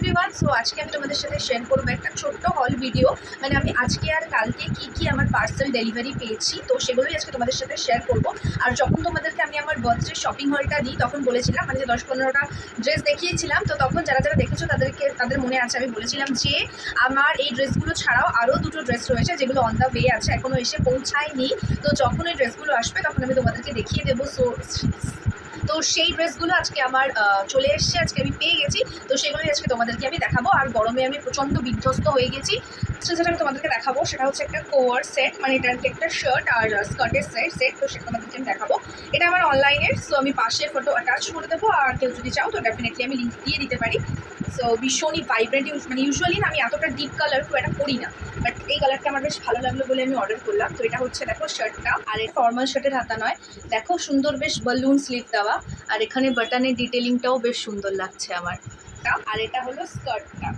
Everyone, so আজকে আমি তোমাদের সাথে শেয়ার করবো একটা ছোট্ট হল ভিডিও। মানে আমি আজকে আর কালকে কি আমার পার্সেল ডেলিভারি পেয়েছি, তো সেগুলোই আজকে তোমাদের সাথে শেয়ার করবো। আর যখন তোমাদেরকে আমি আমার বার্থডে শপিং হলটা দিই তখন বলেছিলাম, মানে যে 10-15টা ড্রেস দেখিয়েছিলাম, তো তখন যারা যারা দেখেছো তাদের মনে আছে আমি বলেছিলাম যে আমার এই ড্রেসগুলো ছাড়াও আরও দুটো ড্রেস রয়েছে যেগুলো অন দ্য ওয়ে আছে, এখনও এসে পৌঁছায়নি। তো যখন এই ড্রেসগুলো আসবে তখন আমি তোমাদেরকে দেখিয়ে দেবো। তো সেই ড্রেসগুলো আজকে আমার চলে এসছে, আজকে আমি পেয়ে গেছি। তো সেগুলোই আজকে তোমাদেরকে আমি দেখাবো। আর গরমে আমি প্রচণ্ড বিধ্বস্ত হয়ে গেছি, যেটা আমি তোমাদেরকে দেখাবো সেটা হচ্ছে একটা কোয়ার সেট, মানে এটা একটা শার্ট আর স্কার্টের সেট। তো সেটা তোমাদেরকে আমি দেখাবো। এটা আমার অনলাইনের, সো আমি পাশে ফটো অ্যাটাচ করে দেবো। আর কেউ যদি চাও তো ডেফিনেটলি আমি লিঙ্ক দিয়ে দিতে পারি। সো ভীষণই ভাইব্রেন্ট, মানে ইউজুয়ালি না আমি এতটা ডিপ কালার খুব একটা করি না, বাট এই কালারটা আমার বেশ ভালো লাগলো বলে আমি অর্ডার করলাম। তো এটা হচ্ছে দেখো শার্টটা, আর এই ফর্মাল শার্টের হাতা নয়, দেখো সুন্দর বেশ বালুন স্লিভ দেওয়া, আর এখানে বাটনের ডিটেলিংটাও বেশ সুন্দর লাগছে আমার। আর এটা হলো স্কার্টটা,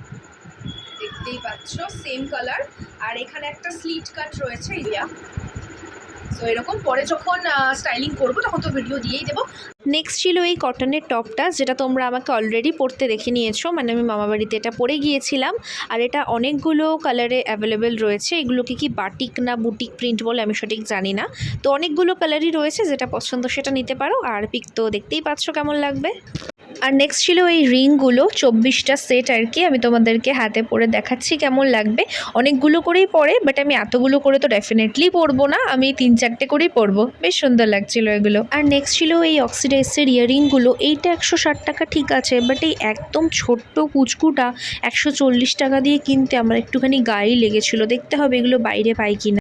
দেখতেই পাচ্ছ সেম কালার। আর এখানে একটা স্লিট কাট রয়েছে ইয়া। তো এরকম পরে যখন স্টাইলিং করবো তখন তো ভিডিও দিয়েই দেবো। নেক্সট ছিল এই কটনের টপটা, যেটা তোমরা আমাকে অলরেডি পরতে দেখে নিয়েছো, মানে আমি মামাবাড়িতে এটা পরে গিয়েছিলাম। আর এটা অনেকগুলো কালারে অ্যাভেলেবেল রয়েছে। এগুলোকে কি বাটিক না বুটিক প্রিন্ট বলে আমি সঠিক জানি না। তো অনেকগুলো কালারই রয়েছে, যেটা পছন্দ সেটা নিতে পারো। আর পিক তো দেখতেই পাচ্ছ কেমন লাগবে। আর নেক্সট ছিল এই রিংগুলো, 24টা সেট আর কি। আমি তোমাদেরকে হাতে পরে দেখাচ্ছি কেমন লাগবে। অনেকগুলো করেই পরে, বাট আমি এতগুলো করে তো ডেফিনেটলি পরবো না, আমি 3-4টে করেই পরবো। বেশ সুন্দর লাগছিল এগুলো। আর নেক্সট ছিল এই অক্সিডাইজের ইয়াররিংগুলো। এইটা 160 টাকা ঠিক আছে, বাট এই একদম ছোট্ট কুচকুটা 140 টাকা দিয়ে কিনতে আমার একটুখানি গায়ে লেগেছিলো। দেখতে হবে এগুলো বাইরে পাই কিনা।